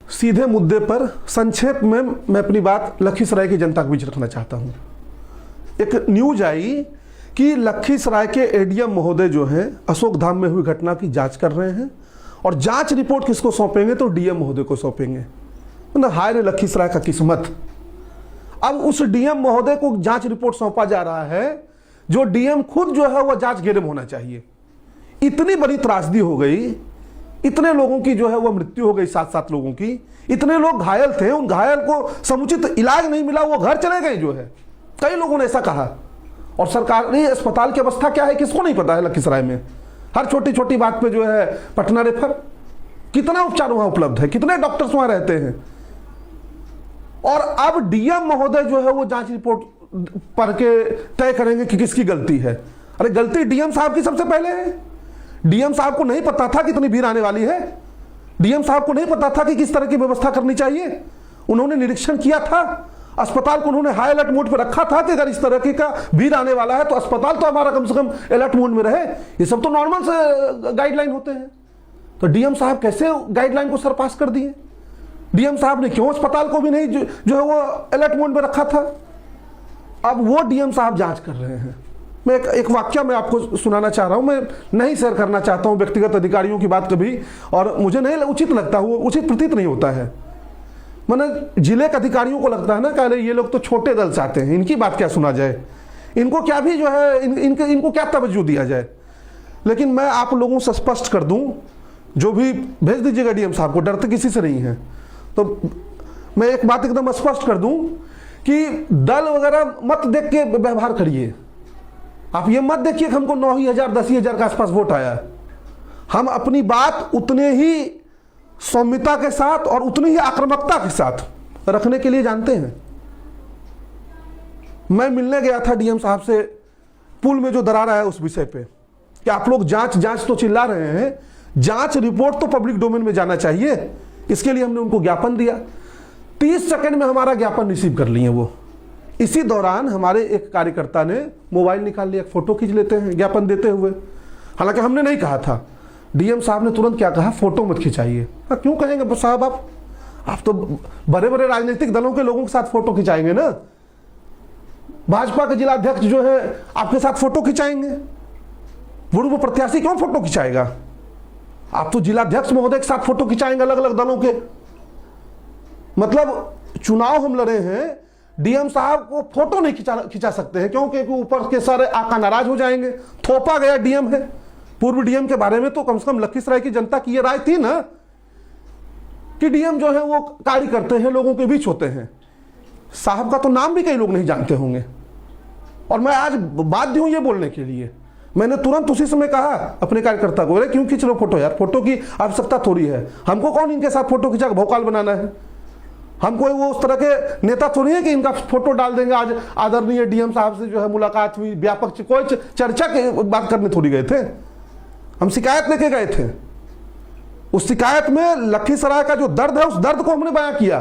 सीधे मुद्दे पर संक्षेप में मैं अपनी बात लखीसराय की जनता के बीच रखना चाहता हूं। एक न्यूज आई कि लखीसराय के एडीएम महोदय जो हैं अशोक धाम में हुई घटना की जांच कर रहे हैं और जांच रिपोर्ट किसको सौंपेंगे तो डीएम महोदय को सौंपेंगे। मतलब हाय रे लखीसराय का किस्मत। अब उस डीएम महोदय को जांच रिपोर्ट सौंपा जा रहा है जो डीएम खुद जो है वह जांच घेरे में होना चाहिए। इतनी बड़ी त्रासदी हो गई, इतने लोगों की जो है वह मृत्यु हो गई, 7 लोगों की, इतने लोग घायल थे, उन घायल को समुचित इलाज नहीं मिला, वो घर चले गए जो है। कई लोगों ने ऐसा कहा। और सरकारी अस्पताल की अवस्था क्या है किसको नहीं पता है। लखीसराय में हर छोटी छोटी बात पे जो है पटना रेफर। कितना उपचार वहां उपलब्ध है, कितने डॉक्टर्स वहां रहते हैं। और अब डीएम महोदय जो है वो जांच रिपोर्ट पढ़ के तय करेंगे कि किसकी गलती है। अरे गलती डीएम साहब की सबसे पहले है। डीएम साहब को नहीं पता था कि इतनी भीड़ आने वाली है। डीएम साहब को नहीं पता था कि किस तरह की व्यवस्था करनी चाहिए। उन्होंने निरीक्षण किया था, अस्पताल को उन्होंने हाई अलर्ट मोड पर रखा था कि अगर इस तरह की का भीड़ आने वाला है तो अस्पताल तो हमारा कम से कम अलर्ट मोड में रहे। ये सब तो नॉर्मल से गाइडलाइन होते हैं। तो डीएम साहब कैसे गाइडलाइन को सरपास कर दिए। डीएम साहब ने क्यों अस्पताल को भी नहीं जो है वो अलर्ट मोड में रखा था। अब वो डीएम साहब जांच कर रहे हैं। मैं एक वाक्य मैं आपको सुनाना चाह रहा हूं। मैं नहीं शेयर करना चाहता हूं व्यक्तिगत अधिकारियों की बात कभी, और मुझे नहीं उचित लगता, वो उचित प्रतीत नहीं होता है। मैंने जिले के अधिकारियों को लगता है ना कि ये लोग तो छोटे दल से आते हैं, इनकी बात क्या सुना जाए, इनको क्या भी जो है इनको क्या तवज्जो दिया जाए। लेकिन मैं आप लोगों से स्पष्ट कर दूं, जो भी भेज दीजिएगा डीएम साहब को, डरते किसी से नहीं है। तो मैं एक बात एकदम स्पष्ट कर दूं कि दल वगैरह मत देख के व्यवहार करिए। आप ये मत देखिए कि हमको 9,000 10,000 के आसपास वोट आया। हम अपनी बात उतने ही सौम्यता के साथ और उतनी ही आक्रामकता के साथ रखने के लिए जानते हैं। मैं मिलने गया था डीएम साहब से पुल में जो दरार आया उस विषय पे कि आप लोग जांच तो चिल्ला रहे हैं, जांच रिपोर्ट तो पब्लिक डोमेन में जाना चाहिए। इसके लिए हमने उनको ज्ञापन दिया। 30 सेकंड में हमारा ज्ञापन रिसीव कर लिए वो। इसी दौरान हमारे एक कार्यकर्ता ने मोबाइल निकाल लिया, फोटो खींच लेते हैं ज्ञापन देते हुए। हालांकि हमने नहीं कहा था। डीएम साहब ने तुरंत क्या कहा, फोटो मत खिंचाइए। क्यों कहेंगे साहब, आप तो बड़े बड़े राजनीतिक दलों के लोगों के साथ फोटो खिंचाएंगे ना। भाजपा के जिला अध्यक्ष जो है आपके साथ फोटो खिंचाएंगे, पूर्व प्रत्याशी क्यों फोटो खिंचाएगा। आप तो जिलाध्यक्ष महोदय के साथ फोटो खिंचाएंगे अलग अलग दलों के। मतलब चुनाव हम लड़े हैं, डीएम साहब को फोटो नहीं खिंचा सकते हैं क्योंकि ऊपर के सारे आका नाराज हो जाएंगे। थोपा गया डीएम है। पूर्व डीएम के बारे में तो कम से कम लखीसराय की जनता की यह राय थी ना कि डीएम जो है वो कार्य करते हैं, लोगों के बीच होते हैं। साहब का तो नाम भी कई लोग नहीं जानते होंगे। और मैं आज बाध्य हूं ये बोलने के लिए। मैंने तुरंत उसी समय कहा अपने कार्यकर्ता को, अरे क्यों खींच लो फोटो यार, फोटो की आवश्यकता थोड़ी है। हमको कौन इनके साथ फोटो खिंचा भोकाल बनाना है। हम कोई वो उस तरह के नेता थोड़ी है कि इनका फोटो डाल देंगे। आज आदरणीय डीएम साहब से जो है मुलाकात हुई, व्यापक कोई चर्चा की बात करने थोड़ी गए थे। हम शिकायत लेके गए थे। उस शिकायत में लखीसराय का जो दर्द है उस दर्द को हमने बयां किया।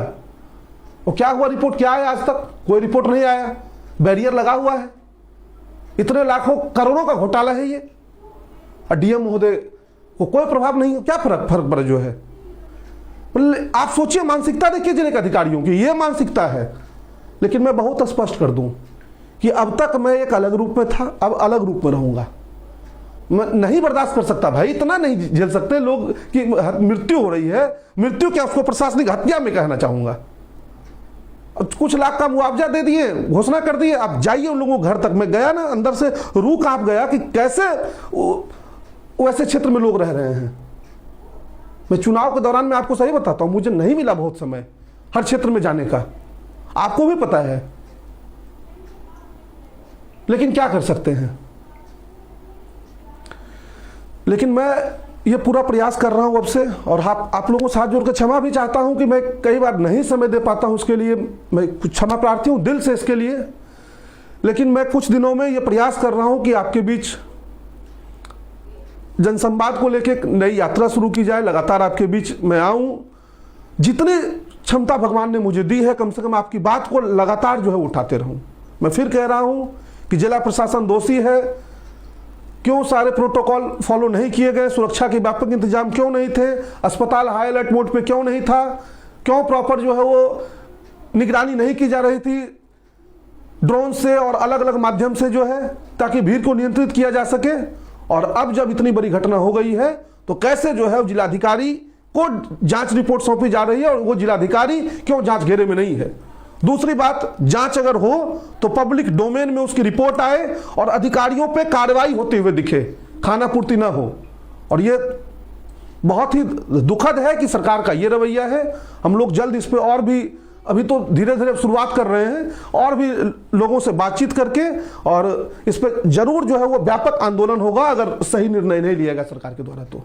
और क्या हुआ, रिपोर्ट क्या है, आज तक कोई रिपोर्ट नहीं आया। बैरियर लगा हुआ है। इतने लाखों करोड़ों का घोटाला है ये, और डीएम महोदय को कोई प्रभाव नहीं। क्या फर्क पड़ा जो है। आप सोचिए, मानसिकता देखिए जिले के अधिकारियों की, ये मानसिकता है। लेकिन मैं बहुत स्पष्ट कर दूं कि अब तक मैं एक अलग रूप में था, अब अलग रूप में रहूंगा। मैं नहीं बर्दाश्त कर सकता भाई, इतना नहीं झेल सकते लोग कि मृत्यु हो रही है। मृत्यु क्या, उसको प्रशासनिक हत्या में कहना चाहूंगा। कुछ लाख का मुआवजा दे दिए, घोषणा कर दिए, आप जाइए उन लोगों घर तक। मैं गया ना, अंदर से रूह कांप गया कि कैसे वैसे क्षेत्र में लोग रह रहे हैं। मैं चुनाव के दौरान मैं आपको सही बताता हूं, मुझे नहीं मिला बहुत समय हर क्षेत्र में जाने का, आपको भी पता है। लेकिन क्या कर सकते हैं। लेकिन मैं ये पूरा प्रयास कर रहा हूं अब से, और आप लोगों से हाथ जोड़ कर क्षमा भी चाहता हूं कि मैं कई बार नहीं समय दे पाता हूं। उसके लिए मैं कुछ क्षमा प्रार्थी हूं दिल से इसके लिए। लेकिन मैं कुछ दिनों में ये प्रयास कर रहा हूं कि आपके बीच जनसंवाद को लेकर नई यात्रा शुरू की जाए। लगातार आपके बीच मैं आऊं, जितनी क्षमता भगवान ने मुझे दी है कम से कम आपकी बात को लगातार जो है उठाते रहूं। मैं फिर कह रहा हूं कि जिला प्रशासन दोषी है। क्यों सारे प्रोटोकॉल फॉलो नहीं किए गए, सुरक्षा के व्यापक इंतजाम क्यों नहीं थे, अस्पताल हाई अलर्ट मोड पे क्यों नहीं था, क्यों प्रॉपर जो है वो निगरानी नहीं की जा रही थी ड्रोन से और अलग अलग माध्यम से जो है, ताकि भीड़ को नियंत्रित किया जा सके। और अब जब इतनी बड़ी घटना हो गई है तो कैसे जो है जिलाधिकारी को जांच रिपोर्ट सौंपी जा रही है और वो जिलाधिकारी क्यों जांच घेरे में नहीं है। दूसरी बात, जांच अगर हो तो पब्लिक डोमेन में उसकी रिपोर्ट आए और अधिकारियों पे कार्रवाई होते हुए दिखे, खानापूर्ति ना हो। और ये बहुत ही दुखद है कि सरकार का ये रवैया है। हम लोग जल्द इस पे और भी, अभी तो धीरे धीरे शुरुआत कर रहे हैं, और भी लोगों से बातचीत करके, और इस पे जरूर जो है वो व्यापक आंदोलन होगा अगर सही निर्णय नहीं लिया गया सरकार के द्वारा तो।